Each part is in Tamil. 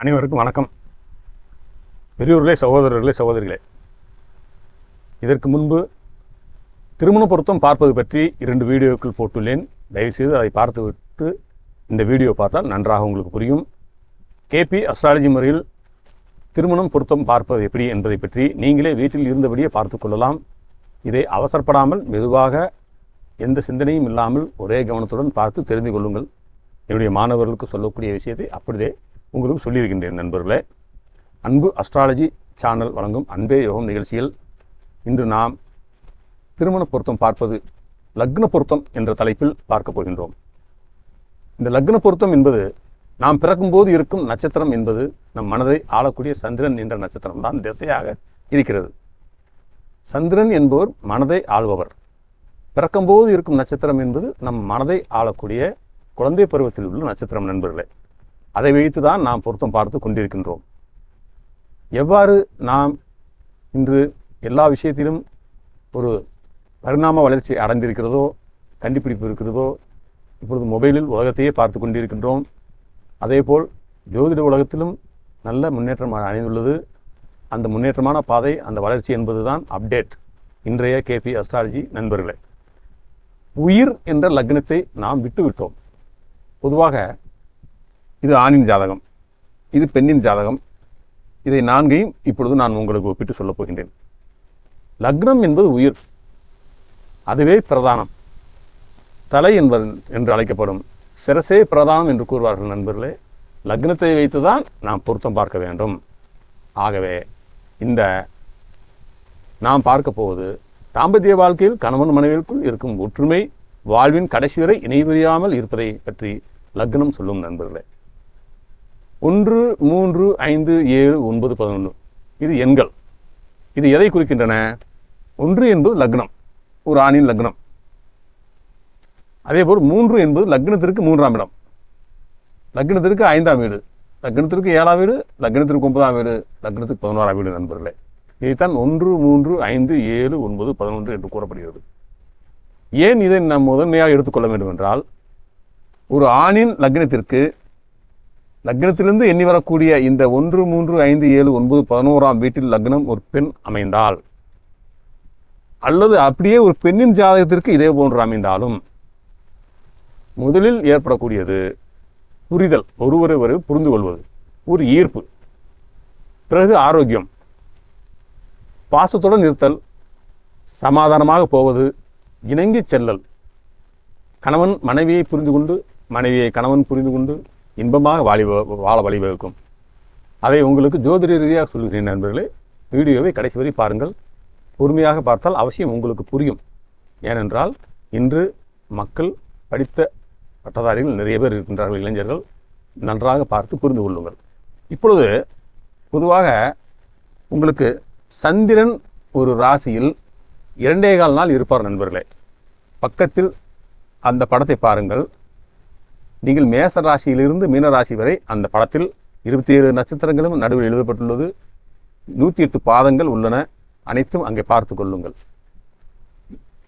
அனைவருக்கும் வணக்கம். பெரியோர்களே, சகோதரர்களே, சகோதரிகளே, இதற்கு முன்பு திருமண பொருத்தம் பார்ப்பது பற்றி 2 வீடியோக்கள் போட்டுள்ளேன். தயவுசெய்து அதை பார்த்துவிட்டு இந்த வீடியோ பார்த்தால் நன்றாக உங்களுக்கு புரியும். கேபி அஸ்ட்ராலஜி முறையில் திருமணம் பொருத்தம் பார்ப்பது எப்படி என்பதை பற்றி நீங்களே வீட்டில் இருந்தபடியே பார்த்து கொள்ளலாம். இதை அவசரப்படாமல் மெதுவாக எந்த சிந்தனையும் இல்லாமல் ஒரே கவனத்துடன் பார்த்து தெரிந்து கொள்ளுங்கள். என்னுடைய மாணவர்களுக்கு சொல்லக்கூடிய விஷயத்தை அப்படியே உங்களுக்கு சொல்லியிருக்கின்றேன். நண்பர்களே, அன்பு அஸ்ட்ராலஜி சேனல் வழங்கும் அன்பே யோகம் நிகழ்ச்சியில் இன்று நாம் திருமண பொருத்தம் பார்ப்பது லக்ன பொருத்தம் என்ற தலைப்பில் பார்க்க போகின்றோம். இந்த லக்ன பொருத்தம் என்பது நாம் பிறக்கும்போது இருக்கும் நட்சத்திரம் என்பது நம் மனதை ஆளக்கூடிய சந்திரன் என்ற நட்சத்திரம் தான் திசையாக இருக்கிறது. சந்திரன் என்பவர் மனதை ஆள்பவர். பிறக்கும்போது இருக்கும் நட்சத்திரம் என்பது நம் மனதை ஆளக்கூடிய குழந்தை பருவத்தில் உள்ள நட்சத்திரம். நண்பர்களே, அதை வைத்து தான் நாம் பொருத்தம் பார்த்து கொண்டிருக்கின்றோம். எவ்வாறு நாம் இன்று எல்லா விஷயத்திலும் ஒரு பரிணாம வளர்ச்சி அடைந்திருக்கிறதோ, கண்டுபிடிப்பு இருக்கிறதோ, இப்பொழுது மொபைலில் உலகத்தையே பார்த்து கொண்டிருக்கின்றோம். அதேபோல் ஜோதிட உலகத்திலும் நல்ல முன்னேற்றம் அடைந்துள்ளது. அந்த முன்னேற்றமான பாதை, அந்த வளர்ச்சி என்பது தான் அப்டேட். இன்றைய கேபி அஸ்ட்ராலஜி நண்பர்களே, உயிர் என்ற லக்னத்தை நாம் விட்டுவிட்டோம். பொதுவாக இது ஆணின் ஜாதகம், இது பெண்ணின் ஜாதகம். இதை 4ஐயும் இப்பொழுது நான் உங்களுக்கு ஒப்பிட்டு சொல்லப் போகின்றேன். லக்னம் என்பது உயிர், அதுவே பிரதானம். தலை என்று அழைக்கப்படும் சிரசே பிரதானம் என்று கூறுவார்கள். நண்பர்களே, லக்னத்தை வைத்துதான் நாம் பொருத்தம் பார்க்க வேண்டும். ஆகவே இந்த நாம் பார்க்க போவது தாம்பத்திய வாழ்க்கையில் கணவன் மனைவிக்குள் இருக்கும் ஒற்றுமை, வாழ்வின் கடைசி வரை இணைபிரியாமல் இருப்பதை பற்றி லக்னம் சொல்லும். நண்பர்களே, 1, 3, 5, 7, 9, 11 இது எண்கள். இது எதை குறிக்கின்றன? 1 என்பது லக்னம், ஒரு ஆணின் லக்னம். அதேபோல் 3 என்பது லக்னத்திற்கு 3ஆம் இடம், லக்னத்திற்கு 5ஆம் வீடு, லக்னத்திற்கு 7ஆம் வீடு, லக்னத்திற்கு 9ஆம் வீடு, லக்னத்திற்கு 11ஆம் வீடு. நண்பர்களே, இதைத்தான் 1, 3, 5, 7, 9, 11 என்று கூறப்படுகிறது. ஏன் இதை நாம் முதன்மையாக எடுத்துக்கொள்ள வேண்டும் என்றால், ஒரு ஆணின் லக்னத்திலிருந்து எண்ணி வரக்கூடிய இந்த 1, 3, 5, 7, 9, 11ஆம் வீட்டில் லக்னம் ஒரு பெண் அமைந்தால், அல்லது அப்படியே ஒரு பெண்ணின் ஜாதகத்திற்கு இதே போன்று அமைந்தாலும், முதலில் ஏற்படக்கூடியது புரிதல், ஒருவரை புரிந்து கொள்வது, ஒரு ஈர்ப்பு, பிறகு ஆரோக்கியம், பாசத்துடன் இருத்தல், சமாதானமாக போவது, இணங்கி செல்லல், கணவன் மனைவியை புரிந்து கொண்டு, மனைவியை கணவன் புரிந்து கொண்டு இன்பமாக வாழ வழிவகுக்கும். அதை உங்களுக்கு ஜோதிட ரீதியாக சொல்கிறேன். நண்பர்களே, வீடியோவை கடைசி வரை பாருங்கள். பொறுமையாக பார்த்தால் அவசியம் உங்களுக்கு புரியும். ஏனென்றால் இன்று மக்கள் படித்த பட்டதாரிகள் நிறைய பேர் இருக்கின்றார்கள், இளைஞர்கள். நன்றாக பார்த்து புரிந்து கொள்ளுங்கள். இப்பொழுது பொதுவாக உங்களுக்கு சந்திரன் ஒரு ராசியில் 2.25 நாள் இருப்பார். நண்பர்களே, பக்கத்தில் அந்த படத்தை பாருங்கள். நீங்கள் மேச ராசியிலிருந்து மீன ராசி வரை அந்த படத்தில் 27 நட்சத்திரங்களும் நடுவில் எழுதப்பட்டுள்ளது. 108 பாதங்கள் உள்ளன. அனைத்தும் அங்கே பார்த்து கொள்ளுங்கள்.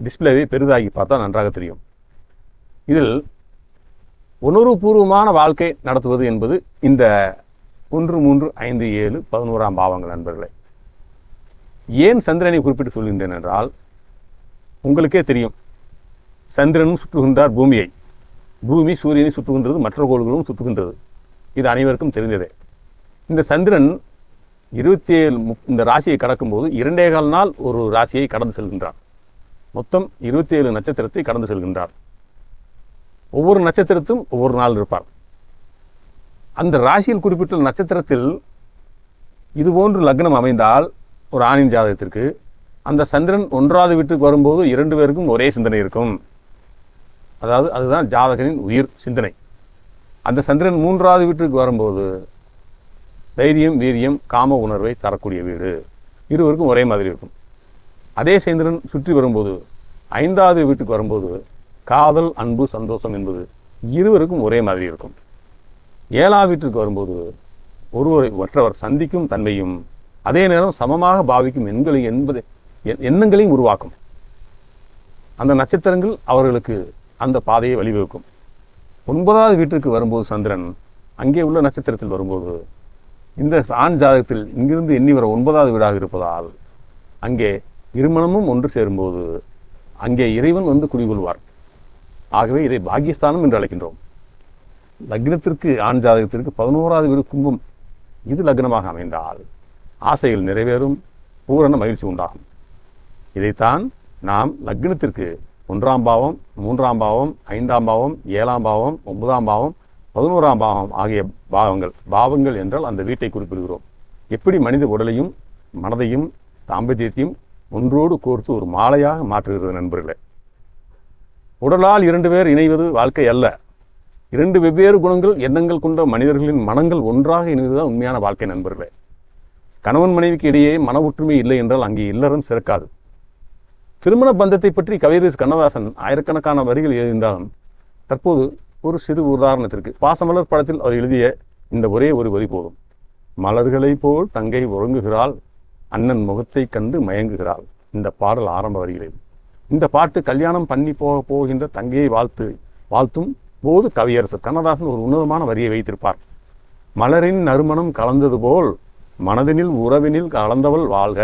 டிஸ்பிளேவை பெரிதாகி பார்த்தா நன்றாக தெரியும். இதில் உணர்வுபூர்வமான வாழ்க்கை நடத்துவது என்பது இந்த 1, 3, 5, 7, 11ஆம் பாவங்கள். நண்பர்களே, ஏன் சந்திரனை குறிப்பிட்டு சொல்கின்றேன் என்றால், உங்களுக்கே தெரியும், சந்திரனும் சுற்றுகின்றார் பூமியை, பூமி சூரியனை சுற்றுகின்றது, மற்ற கோள்களும் சுற்றுகின்றது. இது அனைவருக்கும் தெரிந்ததே. இந்த சந்திரன் 27 இந்த ராசியை கடக்கும்போது 2.25 நாள் ஒரு ராசியை கடந்து செல்கின்றார். மொத்தம் 27 நட்சத்திரத்தை கடந்து செல்கின்றார். ஒவ்வொரு நட்சத்திரத்தும் ஒவ்வொரு நாள் இருப்பார். அந்த ராசியில் குறிப்பிட்ட நட்சத்திரத்தில் இதுபோன்று லக்னம் அமைந்தால் ஒரு ஆணின் ஜாதகத்திற்கு, அந்த சந்திரன் 1ஆவது வீட்டுக்கு வரும்போது 2 பேருக்கும் ஒரே சிந்தனை இருக்கும். அதாவது அதுதான் ஜாதகனின் உயிர் சிந்தனை. அந்த சந்திரன் 3ஆவது வீட்டுக்கு வரும்போது தைரியம், வீரியம், காம உணர்வை தரக்கூடிய வீடு. இருவருக்கும் ஒரே மாதிரி இருக்கும். அதே சந்திரன் சுற்றி வரும்போது 5ஆவது வீட்டுக்கு வரும்போது காதல், அன்பு, சந்தோஷம் என்பது இருவருக்கும் ஒரே மாதிரி இருக்கும். 7ஆவது வீட்டுக்கு வரும்போது ஒருவரை மற்றவர் சந்திக்கும் தன்மையும், அதே நேரம் சமமாக பாவிக்கும் எண்ணங்களையும் உருவாக்கும். அந்த நட்சத்திரங்கள் அவர்களுக்கு அந்த பாதையை வழிவகுக்கும். 9ஆவது வீட்டிற்கு வரும்போது சந்திரன் அங்கே உள்ள நட்சத்திரத்தில் வரும்போது இந்த ஆண் ஜாதகத்தில் இங்கிருந்து எண்ணி வர 9வது வீடாக இருப்பதால் அங்கே இருமணமும் ஒன்று சேரும்போது அங்கே இறைவன் வந்து குடிகொள்வார். ஆகவே இதை பாக்கியஸ்தானம் என்று அழைக்கின்றோம். லக்னத்திற்கு ஆண் ஜாதகத்திற்கு 11வது வீடு கும்பம், இது லக்னமாக அமைந்தால் ஆசைகள் நிறைவேறும், பூரண மகிழ்ச்சி உண்டாகும். இதைத்தான் நாம் லக்னத்திற்கு 1ஆம் பாவம், 3ஆம் பாவம், 5ஆம் பாவம், 7ஆம் பாவம், 9ஆம் பாவம், 11ஆம் பாவம் ஆகிய பாவங்கள் என்றால் அந்த வீட்டை குறிப்பிடுகிறோம். எப்படி மனித உடலையும் மனதையும் தாம்பத்தியத்தையும் ஒன்றோடு கோர்த்து ஒரு மாலையாக மாற்றுகிறது நண்பர்களே. உடலால் 2 பேர் இணைவது வாழ்க்கை அல்ல. 2 வெவ்வேறு குணங்கள் எண்ணங்கள் கொண்ட மனிதர்களின் மனங்கள் ஒன்றாக இணைவதுதான் உண்மையான வாழ்க்கை நண்பர்களே. கணவன் மனைவிக்கு இடையே மன ஒற்றுமை இல்லை என்றால் அங்கே இல்லறம் சிறக்காது. திருமண பந்தத்தை பற்றி கவியரசு கண்ணதாசன் ஆயிரக்கணக்கான வரிகள் எழுதியிருந்தாலும் தற்போது ஒரு சிறு உதாரணத்திற்கு பாசமலர் படத்தில் அவர் எழுதிய இந்த ஒரே ஒரு வரி போதும். மலர்களை போல் தங்கை உறங்குகிறாள், அண்ணன் முகத்தை கண்டு மயங்குகிறாள். இந்த பாடல் ஆரம்ப வரிகளில். இந்த பாட்டு கல்யாணம் பண்ணி போகின்ற தங்கையை வாழ்த்தும் போது கவியரசர் கண்ணதாசன் ஒரு உன்னதமான வரியை வைத்திருப்பார். மலரின் நறுமணம் கலந்தது போல் மனதினில் உறவினில் கலந்தவள் வாழ்க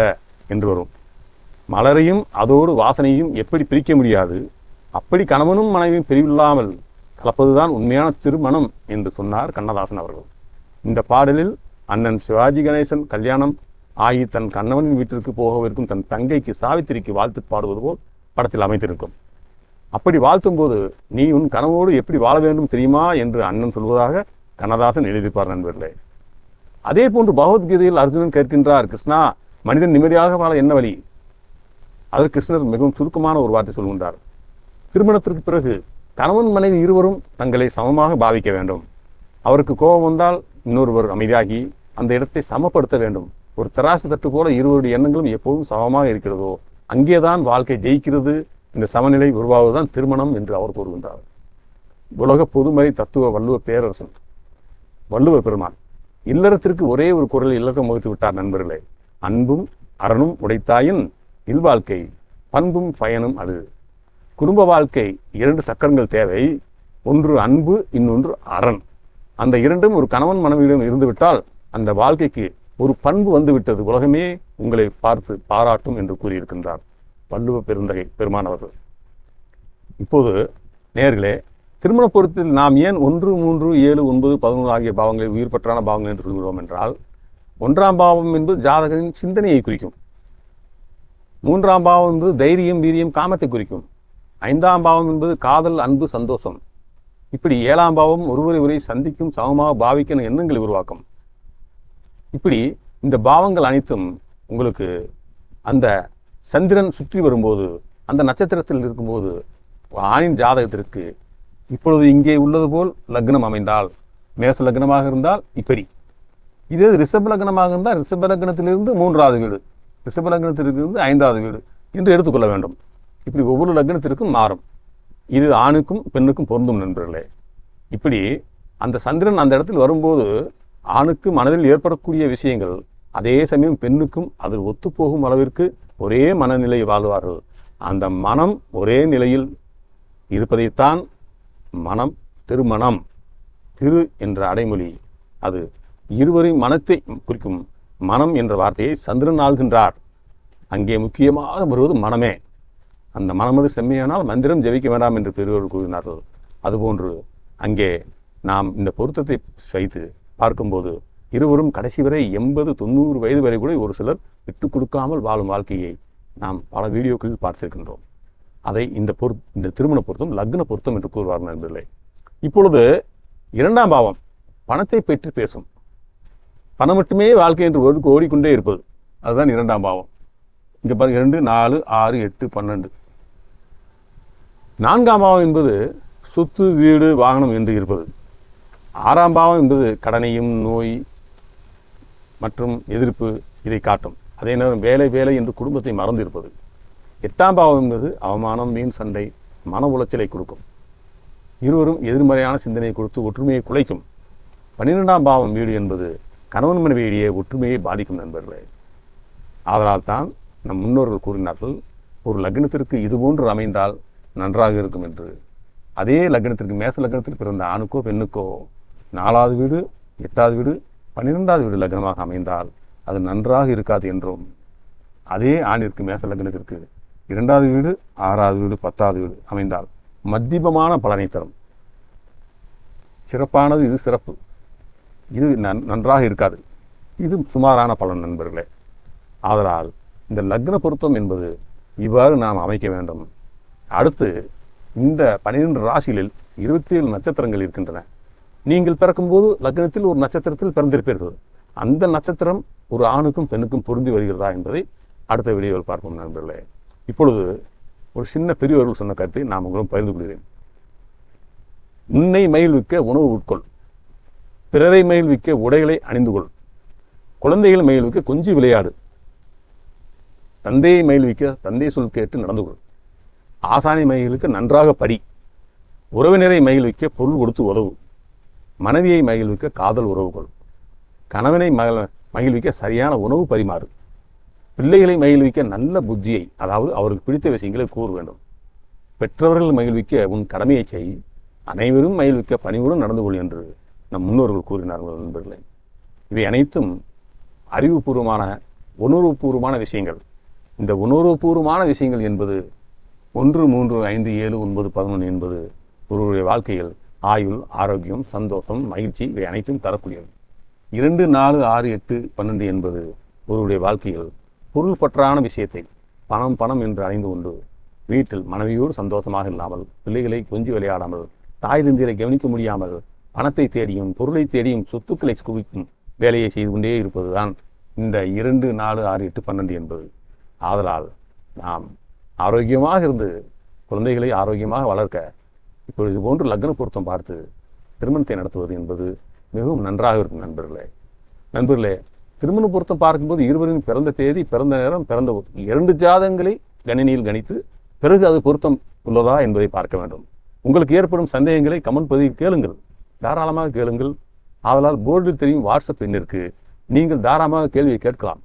என்று வரும். மலரையும் அதோடு வாசனையும் எப்படி பிரிக்க முடியாது, அப்படி கணவனும் மனைவியும் பிரிவில்லாமல் கலப்பதுதான் உண்மையான திருமணம் என்று சொன்னார் கண்ணதாசன் அவர்கள். இந்த பாடலில் அண்ணன் சிவாஜி கணேசன் கல்யாணம் ஆகி தன் கணவனின் வீட்டிற்கு போகவிருக்கும் தன் தங்கைக்கு சாவித்திரிக்கு வாழ்த்து பாடுவது போல் படத்தில் அமைத்திருக்கும். அப்படி வாழ்த்தும் போது நீ உன் கனவோடு எப்படி வாழ வேண்டும் தெரியுமா என்று அண்ணன் சொல்வதாக கண்ணதாசன் எழுதியிருப்பார் நண்பர்களே. அதே போன்று பகவத்கீதையில் அர்ஜுனன் கேட்கின்றார், கிருஷ்ணா மனிதன் நிம்மதியாக வாழ என்ன வழி? அதற்கு கிருஷ்ணர் மிகவும் சுருக்கமான ஒரு வார்த்தை சொல்கின்றார். திருமணத்திற்கு பிறகு கணவன் மனைவி இருவரும் தங்களை சமமாக பாவிக்க வேண்டும். அவருக்கு கோபம் வந்தால் இன்னொருவர் அமைதியாகி அந்த இடத்தை சமப்படுத்த வேண்டும். ஒரு தராசு தட்டு போல இருவருடைய எண்ணங்களும் எப்போதும் சமமாக இருக்கிறதோ அங்கேதான் வாழ்க்கை ஜெயிக்கிறது. இந்த சமநிலை உருவாவதுதான் திருமணம் என்று அவர் கூறுகின்றார். உலக பொதுமறை தத்துவ வள்ளுவ பேரரசன் வள்ளுவர் பெருமான் இல்லறத்திற்கு ஒரே ஒரு குரலில் இல்லறம் வகுத்து விட்டார் நண்பர்களே. அன்பும் அறனும் உடைத்தாயின் இல்வாழ்க்கை பண்பும் பயனும் அது. குடும்ப வாழ்க்கை 2 சக்கரங்கள் தேவை. ஒன்று அன்பு, இன்னொன்று அரண். அந்த இரண்டும் ஒரு கணவன் மனைவியிடம் இருந்துவிட்டால் அந்த வாழ்க்கைக்கு ஒரு பண்பு வந்துவிட்டது, உலகமே உங்களை பார்த்து பாராட்டும் என்று கூறியிருக்கின்றார் வள்ளுவ பெருந்தகை பெருமான் அவர்கள். இப்போது நேயர்களே, திருமண பொருத்தத்தில் நாம் ஏன் 1, 3, 7, 9, 11 ஆகிய பாவங்களை உயிர் பற்றான பாவங்கள் என்று சொல்கிறோம் என்றால், 1ஆம் பாவம் என்பது ஜாதகரின் சிந்தனையை குறிக்கும். 3ஆம் பாவம் என்பது தைரியம், வீரியம், காமத்தை குறிக்கும். 5ஆம் பாவம் என்பது காதல், அன்பு, சந்தோஷம். இப்படி 7ஆம் பாவம் ஒருவரை சந்திக்கும், சமமாக பாவிக்கும் எண்ணங்களை உருவாக்கும். இப்படி இந்த பாவங்கள் அனைத்தும் உங்களுக்கு அந்த சந்திரன் சுற்றி வரும்போது, அந்த நட்சத்திரத்தில் இருக்கும்போது ஆணின் ஜாதகத்திற்கு இப்பொழுது இங்கே உள்ளது போல் லக்னம் அமைந்தால், மேச லக்னமாக இருந்தால் இப்படி, இதே ரிஷப லக்னமாக இருந்தால் ரிஷப லக்னத்திலிருந்து 3வது வீடு, ரிஷப லக்னத்திலிருந்து 5வது வீடு என்று எடுத்துக்கொள்ள வேண்டும். இப்படி ஒவ்வொரு லக்னத்திற்கும் மாறும். இது ஆணுக்கும் பெண்ணுக்கும் பொருந்தும் நண்பர்களே. இப்படி அந்த சந்திரன் அந்த இடத்தில் வரும்போது ஆணுக்கு மனதில் ஏற்படக்கூடிய விஷயங்கள் அதே சமயம் பெண்ணுக்கும் அது ஒத்துப்போகும் அளவிற்கு ஒரே மனநிலை வாழ்வார்கள். அந்த மனம் ஒரே நிலையில் இருப்பதைத்தான் மனம் திருமணம். திரு என்ற அடைமொழி அது இருவரின் மனத்தை குறிக்கும். மனம் என்ற வார்த்தையை சந்திரன் ஆள்கின்றார். அங்கே முக்கியமாக வருவது மனமே. அந்த மனமது செம்மையானால் மந்திரம் ஜெபிக்க வேண்டாம் என்று பெரியவர்கள் கூறினார்கள். அதுபோன்று அங்கே நாம் இந்த பொருத்தத்தை வைத்து பார்க்கும்போது இருவரும் கடைசி வரை 80, 90 வயது வரை கூட ஒரு சிலர் விட்டு கொடுக்காமல் வாழும் வாழ்க்கையை நாம் பல வீடியோக்களில் பார்த்திருக்கின்றோம். அதை இந்த திருமண பொருத்தம் லக்ன பொருத்தம் என்று கூறுவார் நண்பர்களே. இப்பொழுது 2ஆம் பாவம் பணத்தை பற்றி பேசும். பணம் மட்டுமே வாழ்க்கை என்று ஓடிக்கொண்டே இருப்பது, அதுதான் 2ஆம் பாவம். இங்கே பாருங்க, 2, 4, 6, 8, 12. 4ஆம் பாவம் என்பது சொத்து, வீடு, வாகனம் என்று இருப்பது. 6ஆம் பாவம் என்பது கடனையும் நோய் மற்றும் எதிர்ப்பு இதை காட்டும். அதே நேரம் வேலை என்று குடும்பத்தை மறந்து இருப்பது. 8ஆம் பாவம் என்பது அவமானம், வீண் சண்டை, மன உளைச்சலை கொடுக்கும். இருவரும் எதிர்மறையான சிந்தனையை கொடுத்து ஒற்றுமையை குலைக்கும். 12ஆம் பாவம் வீடு என்பது கணவன் மனைவியிடையே ஒற்றுமையை பாதிக்கும் நண்பர்களே. ஆதலால் தான் நம் முன்னோர்கள் கூறினார்கள், ஒரு லக்னத்திற்கு இதுபோன்று அமைந்தால் நன்றாக இருக்கும் என்று. அதே லக்னத்திற்கு மேச லக்னத்தில் பிறந்த ஆணுக்கோ பெண்ணுக்கோ 4வது வீடு, 8வது வீடு, 12வது வீடு லக்னமாக அமைந்தால் அது நன்றாக இருக்காது என்றும், அதே ஆணிற்கு மேச லக்னத்திற்கு 2வது வீடு 6வது வீடு 10வது வீடு அமைந்தால் மத்தியமமான பலனை தரும். சிறப்பானது இது சிறப்பு, இது நன்றாக இருக்காது, இது சுமாரான பலன் நண்பர்களே. ஆதலால் இந்த லக்ன பொருத்தம் என்பது இவ்வாறு நாம் அமைக்க வேண்டும். அடுத்து இந்த 12 ராசிகளில் 27 நட்சத்திரங்கள் இருக்கின்றன. நீங்கள் பிறக்கும்போது லக்னத்தில் ஒரு நட்சத்திரத்தில் பிறந்திருப்பீர்கள். அந்த நட்சத்திரம் ஒரு ஆணுக்கும் பெண்ணுக்கும் பொருந்தி வருகிறதா என்பதை அடுத்த வீடியோவில் பார்ப்போம் நண்பர்களே. இப்பொழுது ஒரு சின்ன பெரியவர்கள் சொன்ன கருத்தை நான் உங்களும் பகிர்ந்து கொள்கிறேன். உன்னை மகிழ்விக்க உணவு உட்கொள், பிறரை மகிழ்விக்க உடைகளை அணிந்து கொள், குழந்தைகள் மகிழ்விக்க கொஞ்சி விளையாடு, தந்தையை மகிழ்விக்க தந்தை சொல் கேட்டு நடந்து கொள், ஆசானை மகிழ்விக்க நன்றாக படி, உறவினரை மகிழ்விக்க பொருள் கொடுத்து உதவு, மனைவியை மகிழ்விக்க காதல் உறவுகள், கணவனை மகிழ்விக்க சரியான உணவு பரிமாறு, பிள்ளைகளை மகிழ்விக்க நல்ல புத்தியை, அதாவது அவருக்கு பிடித்த விஷயங்களை கூற வேண்டும், பெற்றவர்கள் மகிழ்விக்க உன் கடமையை செய், அனைவரும் மகிழ்விக்க பணிவுடன் நடந்து கொள் என்று நம் முன்னோர்கள் கூறினார்கள் நண்பர்களே. இவை அனைத்தும் அறிவுபூர்வமான உணர்வுபூர்வமான விஷயங்கள். இந்த உணர்வுபூர்வமான விஷயங்கள் என்பது 1, 3, 5, 7, 9, 11 என்பது ஒருவருடைய வாழ்க்கையில் ஆயுள், ஆரோக்கியம், சந்தோஷம், மகிழ்ச்சி இவை அனைத்தும் தரக்கூடியது. 2, 4, 6, 8, 12 என்பது ஒருவருடைய வாழ்க்கையில் பொருள் பற்றான விஷயத்தை பணம் பணம் என்று அடைந்து கொண்டு வீட்டில் மனைவியோடு சந்தோஷமாக இல்லாமல், பிள்ளைகளை கொஞ்சி விளையாடாமல், தாய் தந்தையரை கவனிக்க முடியாமல், பணத்தை தேடியும் பொருளை தேடியும் சொத்துக்களை குவிக்கும் வேலையை செய்து கொண்டே இருப்பதுதான் இந்த 2, 4, 6, 8, 12 என்பது. ஆதலால் நாம் ஆரோக்கியமாக இருந்து குழந்தைகளை ஆரோக்கியமாக வளர்க்க இப்பொழுது இது போன்று லக்ன பொருத்தம் பார்த்து திருமணத்தை நடத்துவது என்பது மிகவும் நன்றாக இருக்கும் நண்பர்களே. திருமண பொருத்தம் பார்க்கும்போது இருவரின் பிறந்த தேதி, பிறந்த நேரம், பிறந்த 2 ஜாதகங்களை கணினியில் கணித்து பிறகு அது பொருத்தம் உள்ளதா என்பதை பார்க்க வேண்டும். உங்களுக்கு ஏற்படும் சந்தேகங்களை கமெண்ட் பதிவில் கேளுங்கள், தாராளமாக கேளுங்கள். ஆதலால் போர்டில் தெரியும் வாட்ஸ்அப் எண்ணிற்கு நீங்கள் தாராளமாக கேள்வியை கேட்கலாம்.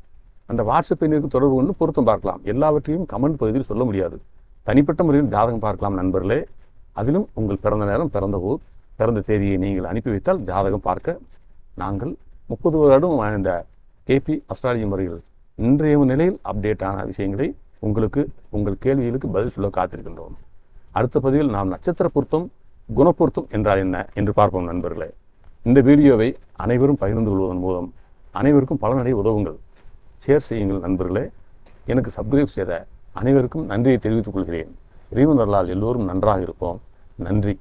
அந்த வாட்ஸ்அப் எண்ணிற்கு தொடர்பு கொண்டு பொருத்தம் பார்க்கலாம். எல்லாவற்றையும் கமெண்ட் பகுதியில் சொல்ல முடியாது. தனிப்பட்ட முறையில் ஜாதகம் பார்க்கலாம் நண்பர்களே. அதிலும் உங்கள் பிறந்த நேரம், பிறந்த ஊர், பிறந்த தேதியை நீங்கள் அனுப்பி வைத்தால் ஜாதகம் பார்க்க நாங்கள் 30 வருடம் இந்த கேபி அஸ்ட்ராலஜி முறையில் இன்றைய நிலையில் அப்டேட்டான விஷயங்களை உங்களுக்கு உங்கள் கேள்விகளுக்கு பதில் சொல்ல காத்திருக்கின்றோம். அடுத்த பதிவில் நாம் நட்சத்திர பொருத்தம், குணப்பொருத்தம் என்றால் என்ன என்று பார்ப்போம் நண்பர்களே. இந்த வீடியோவை அனைவரும் பகிர்ந்து கொள்வதன் மூலம் அனைவருக்கும் பலனடைய உதவுங்கள். ஷேர் செய்யுங்கள் நண்பர்களே. எனக்கு சப்ஸ்கிரைப் செய்த அனைவருக்கும் நன்றியை தெரிவித்துக் கொள்கிறேன். இறைவன் அருளால் எல்லோரும் நன்றாக இருப்போம். நன்றி.